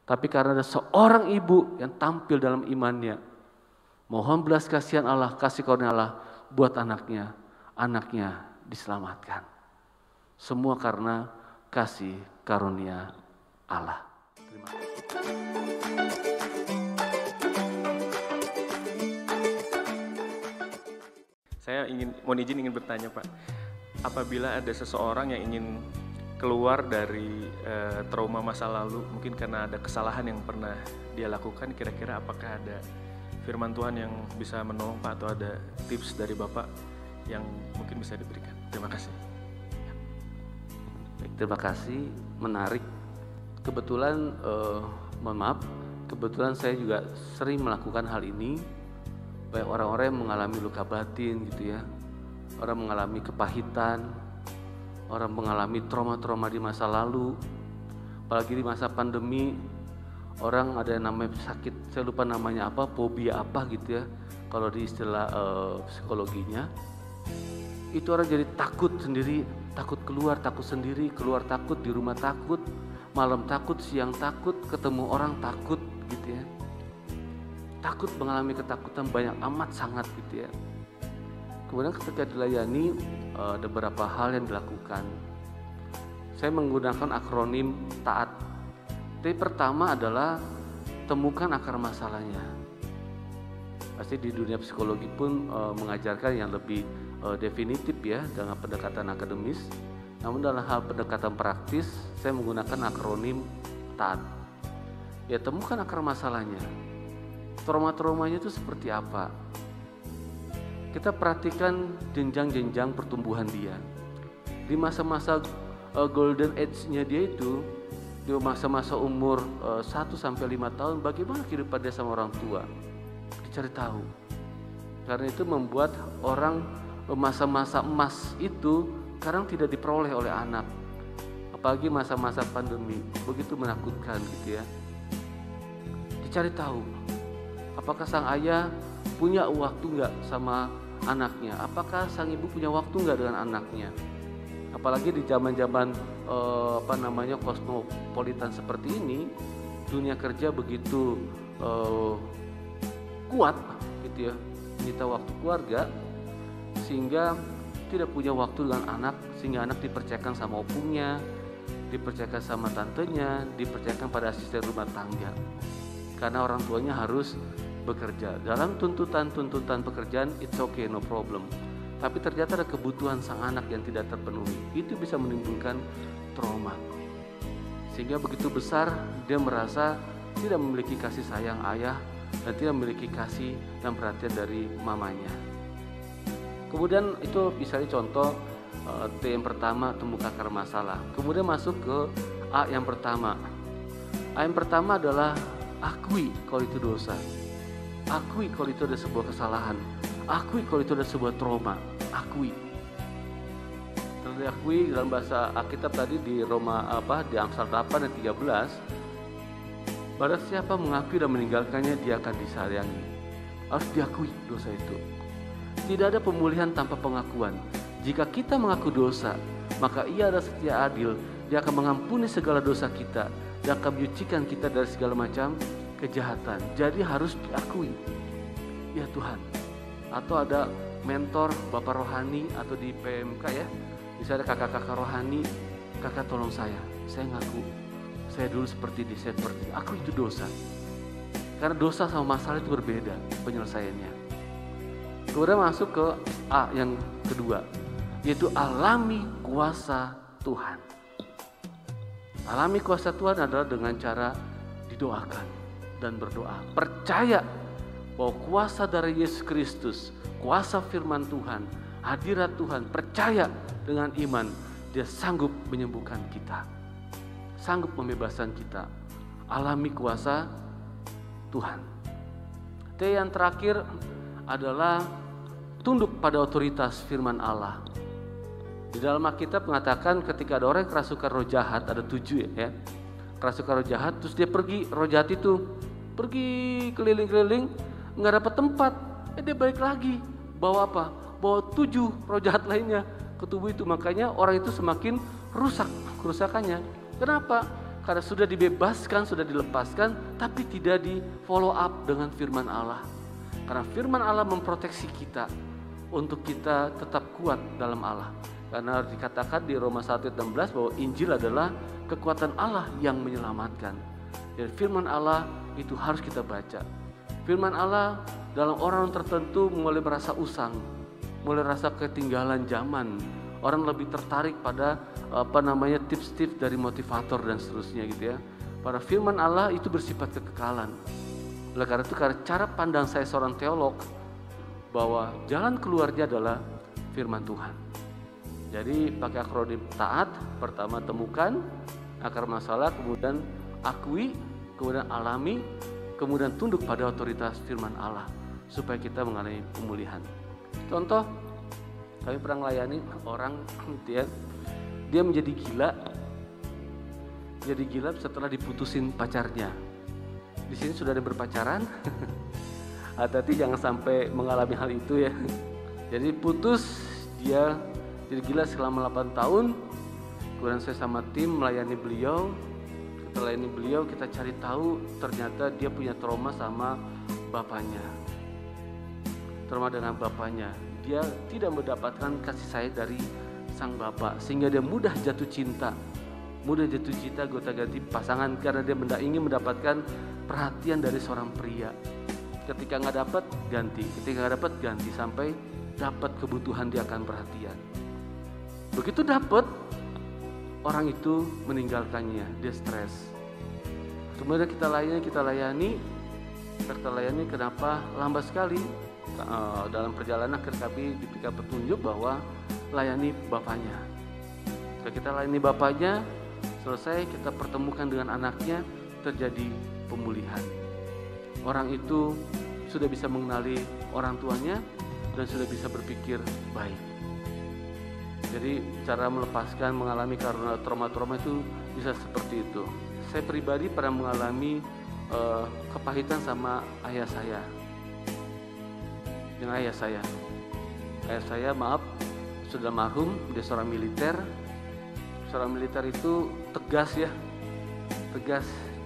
Tapi karena ada seorang ibu yang tampil dalam imannya, mohon belas kasihan Allah, kasih karunia Allah buat anaknya diselamatkan. Semua karena kasih karunia Allah. Terima kasih. Saya mohon izin ingin bertanya Pak, apabila ada seseorang yang ingin keluar dari trauma masa lalu, mungkin karena ada kesalahan yang pernah dia lakukan, kira-kira apakah ada firman Tuhan yang bisa menolong Pak, atau ada tips dari Bapak yang mungkin bisa diberikan? Terima kasih. Baik, terima kasih, menarik. Kebetulan, mohon maaf, kebetulan saya juga sering melakukan hal ini. Baik orang-orang yang mengalami luka batin gitu ya, orang mengalami kepahitan, orang mengalami trauma-trauma di masa lalu, apalagi di masa pandemi, orang ada yang namanya sakit, saya lupa namanya apa, fobia apa gitu ya, kalau di istilah psikologinya, itu orang jadi takut sendiri, takut keluar, takut sendiri, keluar takut, di rumah takut, malam takut, siang takut, ketemu orang takut gitu ya. Takut, mengalami ketakutan banyak amat sangat gitu ya. Kemudian ketika dilayani ada beberapa hal yang dilakukan. Saya menggunakan akronim TAAT. T pertama adalah temukan akar masalahnya. Pasti di dunia psikologi pun mengajarkan yang lebih definitif ya dengan pendekatan akademis. Namun dalam hal pendekatan praktis saya menggunakan akronim TAAT. Ya, temukan akar masalahnya. Trauma-traumanya itu seperti apa? Kita perhatikan jenjang-jenjang pertumbuhan dia. Di masa-masa golden age-nya dia itu, di masa-masa umur 1-5 tahun, bagaimana kehidupan dia sama orang tua? Dicari tahu. Karena itu membuat orang masa-masa emas itu sekarang tidak diperoleh oleh anak. Apalagi masa-masa pandemi, begitu menakutkan gitu ya. Dicari tahu. Apakah sang ayah punya waktu nggak sama anaknya? Apakah sang ibu punya waktu nggak dengan anaknya? Apalagi di zaman-zaman kosmopolitan seperti ini, dunia kerja begitu kuat, gitu ya, menyita waktu keluarga, sehingga tidak punya waktu dengan anak, sehingga anak dipercayakan sama opungnya, dipercayakan sama tantenya, dipercayakan pada asisten rumah tangga. Karena orang tuanya harus bekerja. Dalam tuntutan pekerjaan, it's okay, no problem. Tapi ternyata ada kebutuhan sang anak yang tidak terpenuhi. Itu bisa menimbulkan trauma. Sehingga begitu besar dia merasa tidak memiliki kasih sayang ayah dan tidak memiliki kasih dan perhatian dari mamanya. Kemudian itu misalnya contoh T yang pertama, temukan akar masalah. Kemudian masuk ke A yang pertama. A yang pertama adalah akui kalau itu dosa. Akui kalau itu ada sebuah kesalahan. Akui kalau itu ada sebuah trauma. Akui. Terus diakui dalam bahasa Alkitab tadi di di Amsal 8 dan 13. Barang siapa mengakui dan meninggalkannya, dia akan disayangi. Harus diakui dosa itu. Tidak ada pemulihan tanpa pengakuan. Jika kita mengaku dosa, maka Ia adalah setia adil. Dia akan mengampuni segala dosa kita. Dia akan menyucikan kita dari segala macam kejahatan. Jadi harus diakui. Ya Tuhan. Atau ada mentor Bapak rohani atau di PMK ya. Bisa ada kakak-kakak rohani, kakak tolong saya ngaku. Saya dulu seperti ini, saya seperti ini. Aku itu dosa. Karena dosa sama masalah itu berbeda penyelesaiannya. Kemudian masuk ke A yang kedua, yaitu alami kuasa Tuhan. Alami kuasa Tuhan adalah dengan cara didoakan dan berdoa. Percaya bahwa kuasa dari Yesus Kristus, kuasa firman Tuhan, hadirat Tuhan, percaya dengan iman, Dia sanggup menyembuhkan kita, sanggup membebaskan kita. Alami kuasa Tuhan. T yang terakhir adalah tunduk pada otoritas firman Allah. Di dalam Alkitab mengatakan ketika ada orang yang kerasukan roh jahat, ada 7 ya, kerasukan roh jahat, terus dia pergi, roh jahat itu pergi keliling-keliling, nggak dapat tempat, dia balik lagi, bawa apa? Bawa 7 roh jahat lainnya ke tubuh itu. Makanya orang itu semakin rusak kerusakannya. Kenapa? Karena sudah dibebaskan, sudah dilepaskan, tapi tidak di follow up dengan firman Allah. Karena firman Allah memproteksi kita untuk kita tetap kuat dalam Allah. Karena dikatakan di Roma 1:16 bahwa Injil adalah kekuatan Allah yang menyelamatkan. Dan firman Allah itu harus kita baca. Firman Allah dalam orang tertentu mulai merasa usang, mulai rasa ketinggalan zaman. Orang lebih tertarik pada tips-tips dari motivator dan seterusnya gitu ya. Pada firman Allah itu bersifat kekekalan. Oleh karena itu, karena cara pandang saya seorang teolog bahwa jalan keluarnya adalah firman Tuhan. Jadi pakai akronim taat, pertama temukan akar masalah, kemudian akui, kemudian alami, kemudian tunduk pada otoritas firman Allah supaya kita mengalami pemulihan. Contoh, kami pernah melayani orang gitu ya, dia menjadi gila setelah diputusin pacarnya. Di sini sudah ada berpacaran, hati-hati jangan sampai mengalami hal itu ya. Jadi putus, dia jadi gila selama 8 tahun. Kemudian saya sama tim melayani beliau. Kita layani beliau, kita cari tahu ternyata dia punya trauma sama bapaknya. Trauma dengan bapaknya. Dia tidak mendapatkan kasih sayang dari sang bapak, sehingga dia mudah jatuh cinta, gonta-ganti pasangan karena dia ingin mendapatkan perhatian dari seorang pria. Ketika nggak dapat ganti, sampai dapat kebutuhan dia akan perhatian. Begitu dapat, orang itu meninggalkannya, dia stres. Kemudian kita layani, kenapa lambat sekali? Dalam perjalanan kami diberikan petunjuk bahwa layani bapaknya. Ketika kita layani bapaknya, selesai kita pertemukan dengan anaknya, terjadi pemulihan. Orang itu sudah bisa mengenali orang tuanya dan sudah bisa berpikir baik. Jadi cara melepaskan mengalami karena trauma-trauma itu bisa seperti itu. Saya pribadi pernah mengalami kepahitan sama ayah saya. Dengan ayah saya maaf, sudah marhum, dia seorang militer. Seorang militer itu tegas.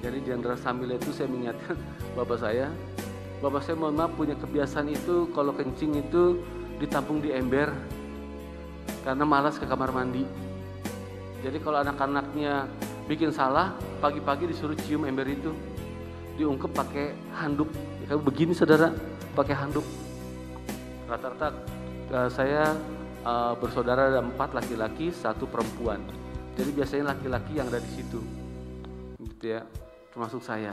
Jadi Jenderal Samila itu saya mengingatkan bapak saya mohon maaf punya kebiasaan itu kalau kencing itu ditampung di ember karena malas ke kamar mandi. Jadi kalau anak-anaknya bikin salah, pagi-pagi disuruh cium ember itu, diungkep pakai handuk. Kayak begini saudara, pakai handuk. Rata-rata saya bersaudara ada 4 laki-laki, 1 perempuan. Jadi biasanya laki-laki yang ada di situ, gitu ya, termasuk saya.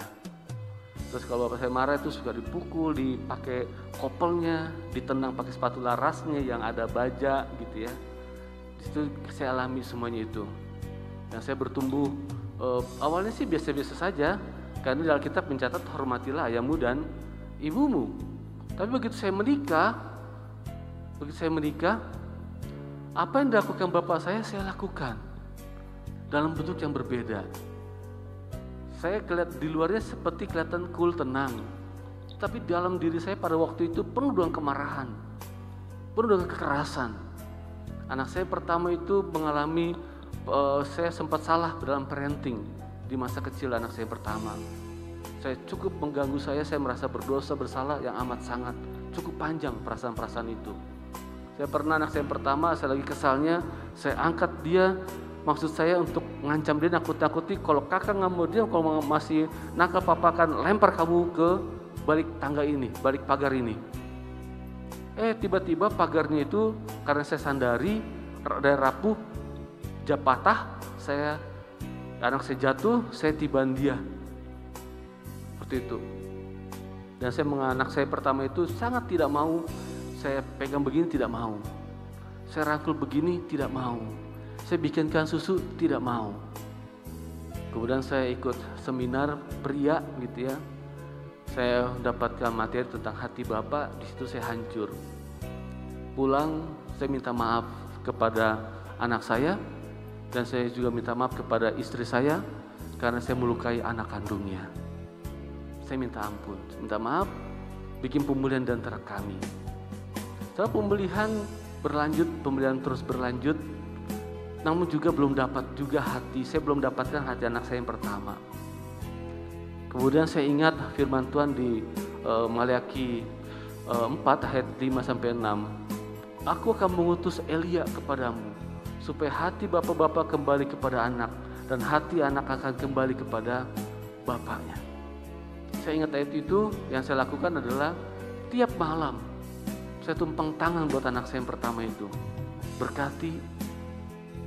Terus kalau bapak saya marah itu suka dipukul, dipakai kopelnya, ditendang pakai sepatu larasnya yang ada baja, gitu ya. Di situ saya alami semuanya itu. Dan saya bertumbuh awalnya sih biasa-biasa saja, karena di Alkitab mencatat hormatilah ayahmu dan ibumu. Tapi begitu saya menikah, apa yang dilakukan bapak saya lakukan dalam bentuk yang berbeda. Saya kelihatan di luarnya seperti kelihatan cool, tenang, tapi dalam diri saya pada waktu itu penuh dengan kemarahan, penuh dengan kekerasan. Anak saya pertama itu mengalami, saya sempat salah dalam parenting di masa kecil anak saya pertama. Saya cukup mengganggu saya merasa berdosa, bersalah yang amat sangat, cukup panjang perasaan-perasaan itu. Saya pernah anak saya pertama, saya lagi kesalnya, saya angkat dia, maksud saya untuk ngancam dia, nakut-nakuti, kalau kakak nggak mau diam, kalau masih nakal papa akan lempar kamu ke balik tangga ini, balik pagar ini. Tiba-tiba pagarnya itu karena saya sandari, dari rapuh, patah, anak saya jatuh, saya tiban dia. Seperti itu. Dan anak saya pertama itu sangat tidak mau. Saya pegang begini tidak mau, saya rangkul begini tidak mau, saya bikinkan susu tidak mau. Kemudian saya ikut seminar pria gitu ya, saya dapatkan materi tentang hati bapak, di situ saya hancur. Pulang saya minta maaf kepada anak saya, dan saya juga minta maaf kepada istri saya karena saya melukai anak kandungnya. Saya minta ampun, minta maaf, bikin pemulihan di antara kami. Setelah pemulihan terus berlanjut, namun juga belum dapat juga saya belum dapatkan hati anak saya yang pertama. Kemudian saya ingat firman Tuhan di Maleakhi 4 ayat 5-6. Aku akan mengutus Elia kepadamu, supaya hati bapak-bapak kembali kepada anak, dan hati anak akan kembali kepada bapaknya. Saya ingat ayat itu. Yang saya lakukan adalah tiap malam saya tumpang tangan buat anak saya yang pertama itu, berkati.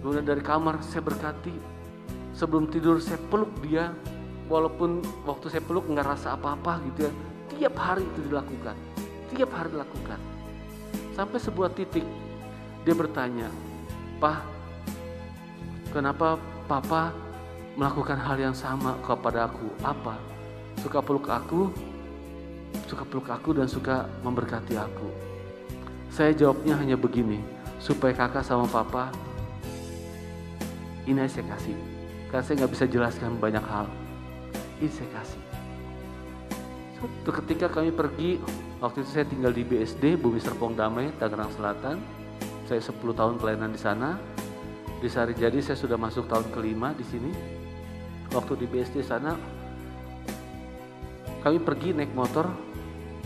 Kemudian dari kamar saya berkati. Sebelum tidur saya peluk dia, walaupun waktu saya peluk nggak rasa apa-apa gitu ya. Tiap hari itu dilakukan, tiap hari dilakukan. Sampai sebuah titik dia bertanya, "Pak, kenapa Papa melakukan hal yang sama kepada aku? Apa? Suka peluk aku dan suka memberkati aku." Saya jawabnya hanya begini, supaya kakak sama papa, ini saya kasih. Karena saya nggak bisa jelaskan banyak hal, ini saya kasih. Suatu ketika kami pergi, waktu itu saya tinggal di BSD, Bumi Serpong Damai, Tangerang Selatan. Saya 10 tahun pelayanan di sana. Di Sarijadi saya sudah masuk tahun ke-5 di sini. Waktu di BSD sana, kami pergi naik motor.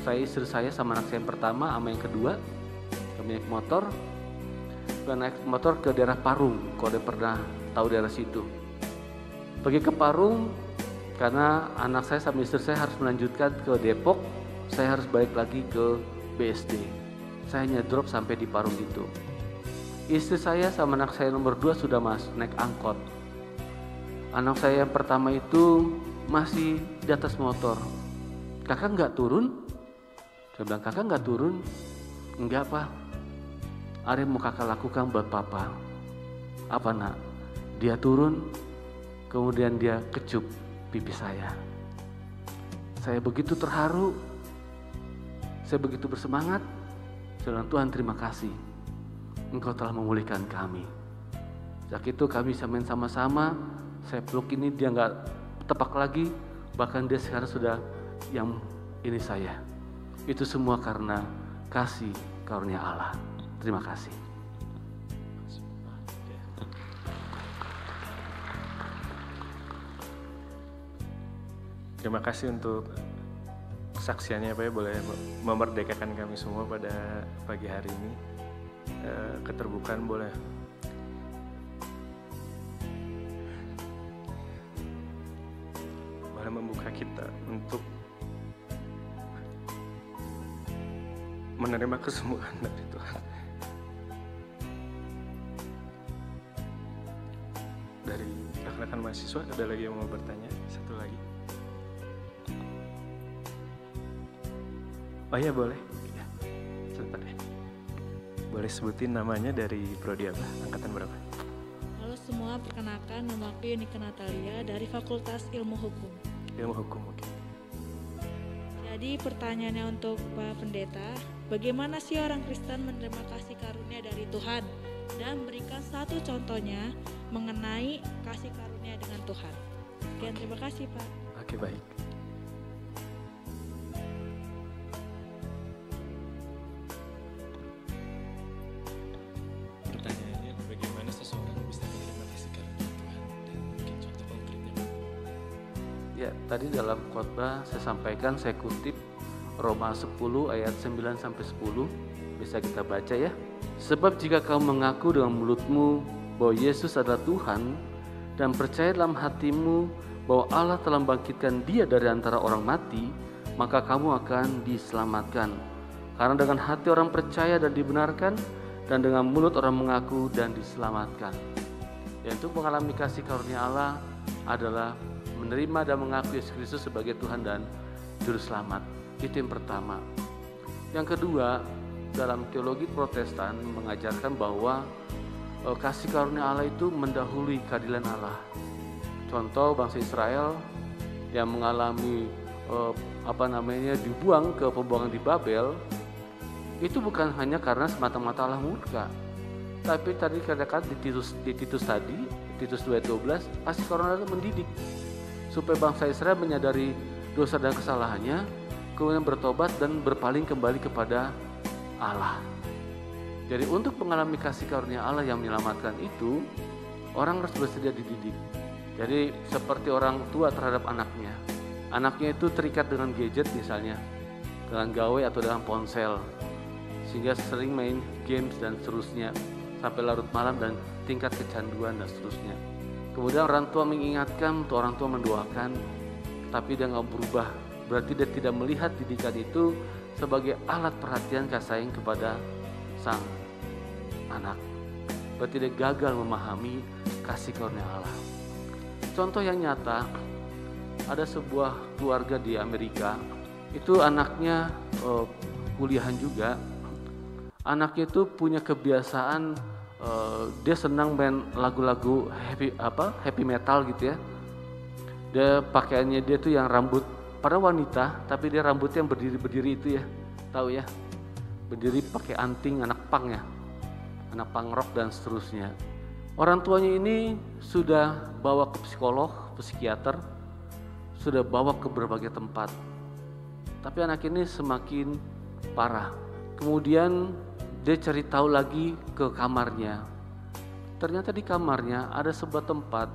Saya, istri saya sama anak saya yang pertama, sama yang kedua. Kami naik motor ke daerah Parung, kalau ada pernah tahu daerah situ. Pergi ke Parung karena anak saya sama istri saya harus melanjutkan ke Depok. Saya harus balik lagi ke BSD. Saya hanya drop sampai di Parung itu. Istri saya sama anak saya nomor 2 sudah naik angkot. Anak saya yang pertama itu masih di atas motor. "Kakak nggak turun?" Saya bilang, "Kakak nggak turun?" "Enggak, Pak. Ada yang mau kakak lakukan buat papa." "Apa, Nak?" Dia turun, kemudian dia kecup pipi saya. Saya begitu terharu, saya begitu bersemangat. Saya bilang, "Tuhan, terima kasih. Engkau telah memulihkan kami." Sejak itu kami bisa main sama-sama. Saya peluk ini, dia nggak tepak lagi. Bahkan dia sekarang sudah yang ini saya. Itu semua karena kasih karunia Allah. Terima kasih. Terima kasih untuk kesaksiannya Pak ya, boleh memerdekakan kami semua pada pagi hari ini. Keterbukaan boleh membuka kita untuk menerima kesembuhan dari Tuhan. Dari rekan-rekan mahasiswa ada lagi yang mau bertanya? Satu lagi. Oh iya boleh. Ya, sebentar ya. Boleh sebutin namanya, dari prodi apa? Angkatan berapa? Halo semua, perkenalkan nama aku Yunika Natalia dari Fakultas Ilmu Hukum. Ilmu Hukum, oke. Jadi pertanyaannya untuk Pak Pendeta, bagaimana sih orang Kristen menerima kasih karunia dari Tuhan? Dan berikan satu contohnya mengenai kasih karunia dengan Tuhan. Sekian, terima kasih Pak. Oke, baik. Pertanyaannya, bagaimana seseorang bisa menerima kasih karunia Tuhan, dan mungkin contoh konkretnya Pak? Ya, tadi dalam khotbah saya sampaikan, saya kutip Roma 10 ayat 9-10, bisa kita baca ya. "Sebab jika kau mengaku dengan mulutmu bahwa Yesus adalah Tuhan dan percaya dalam hatimu bahwa Allah telah membangkitkan Dia dari antara orang mati, maka kamu akan diselamatkan. Karena dengan hati orang percaya dan dibenarkan, dan dengan mulut orang mengaku dan diselamatkan." Ya, untuk mengalami kasih karunia Allah adalah menerima dan mengaku Yesus Kristus sebagai Tuhan dan Juru Selamat. Itu yang pertama. Yang kedua, dalam teologi Protestan mengajarkan bahwa kasih karunia Allah itu mendahului keadilan Allah. Contoh bangsa Israel yang mengalami dibuang ke pembuangan di Babel, itu bukan hanya karena semata-mata Allah murka, tapi tadi katakan di Titus 2:12, kasih karunia Allah mendidik supaya bangsa Israel menyadari dosa dan kesalahannya, kemudian bertobat dan berpaling kembali kepada Allah. Jadi untuk mengalami kasih karunia Allah yang menyelamatkan itu, orang harus bersedia dididik. Jadi seperti orang tua terhadap anaknya. Anaknya itu terikat dengan gadget misalnya, dengan gawai atau dengan ponsel, sehingga sering main games dan seterusnya sampai larut malam dan tingkat kecanduan dan seterusnya. Kemudian orang tua mengingatkan, untuk orang tua mendoakan, tapi dia nggak berubah. Berarti dia tidak melihat didikan itu sebagai alat perhatian kasih sayang kepada sang anak. Berarti dia gagal memahami kasih karunia Allah. Contoh yang nyata, ada sebuah keluarga di Amerika, itu anaknya kuliahan juga. Anaknya itu punya kebiasaan, dia senang main lagu-lagu happy metal gitu ya. Dia pakaiannya dia tuh yang rambut pada wanita, tapi dia rambutnya yang berdiri itu ya, tahu ya, berdiri pakai anting, anak punk ya, anak punk rock dan seterusnya. Orang tuanya ini sudah bawa ke psikolog, psikiater, sudah bawa ke berbagai tempat, tapi anak ini semakin parah. Kemudian dia cari tahu lagi ke kamarnya. Ternyata di kamarnya ada sebuah tempat.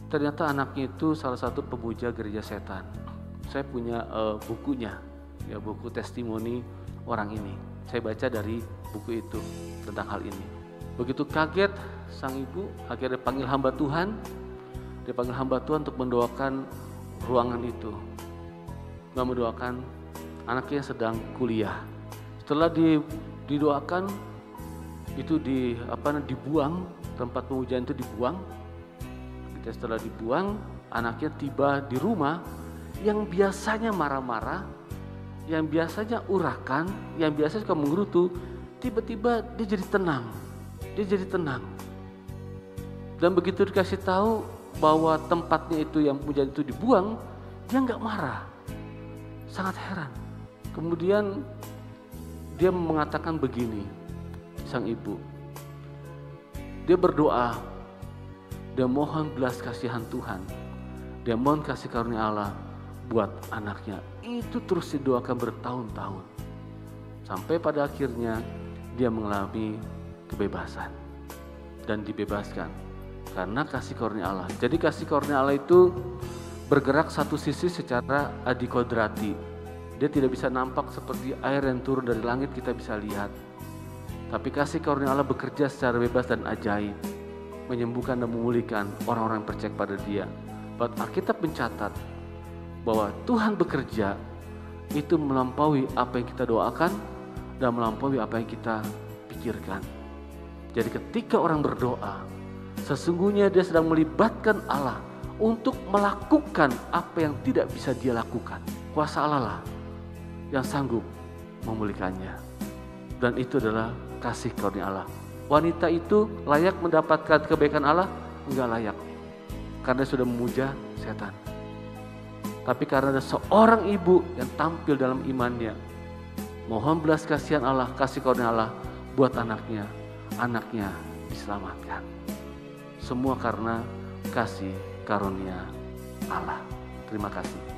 Ternyata anaknya itu salah satu pemuja gereja setan. Saya punya bukunya, ya, buku testimoni orang ini. Saya baca dari buku itu tentang hal ini. Begitu kaget sang ibu, akhirnya panggil hamba Tuhan. Dia panggil hamba Tuhan untuk mendoakan ruangan itu. Nggak mendoakan, anaknya sedang kuliah. Setelah didoakan, itu dibuang, tempat pemujaan itu dibuang. Setelah dibuang, anaknya tiba di rumah yang biasanya marah-marah, yang biasanya urakan, yang biasanya suka menggerutu. Tiba-tiba dia jadi tenang. Dan begitu dikasih tahu bahwa tempatnya itu yang pemujaan itu dibuang, dia nggak marah, sangat heran. Kemudian dia mengatakan begini, sang ibu, dia berdoa, dia mohon belas kasihan Tuhan, dia mohon kasih karunia Allah buat anaknya. Itu terus didoakan bertahun-tahun, sampai pada akhirnya dia mengalami kebebasan dan dibebaskan karena kasih karunia Allah. Jadi kasih karunia Allah itu bergerak satu sisi secara adikodrati. Dia tidak bisa nampak seperti air yang turun dari langit kita bisa lihat. Tapi kasih karunia Allah bekerja secara bebas dan ajaib, menyembuhkan dan memulihkan orang-orang yang percaya pada Dia. Alkitab mencatat bahwa Tuhan bekerja itu melampaui apa yang kita doakan dan melampaui apa yang kita pikirkan. Jadi ketika orang berdoa, sesungguhnya dia sedang melibatkan Allah untuk melakukan apa yang tidak bisa dia lakukan. Kuasa Allah lah yang sanggup memulihkannya. Dan itu adalah kasih karunia Allah. Wanita itu layak mendapatkan kebaikan Allah? Enggak layak, karena sudah memuja setan. Tapi karena ada seorang ibu yang tampil dalam imannya, mohon belas kasihan Allah, kasih karunia Allah buat anaknya diselamatkan. Semua karena kasih karunia Allah. Terima kasih.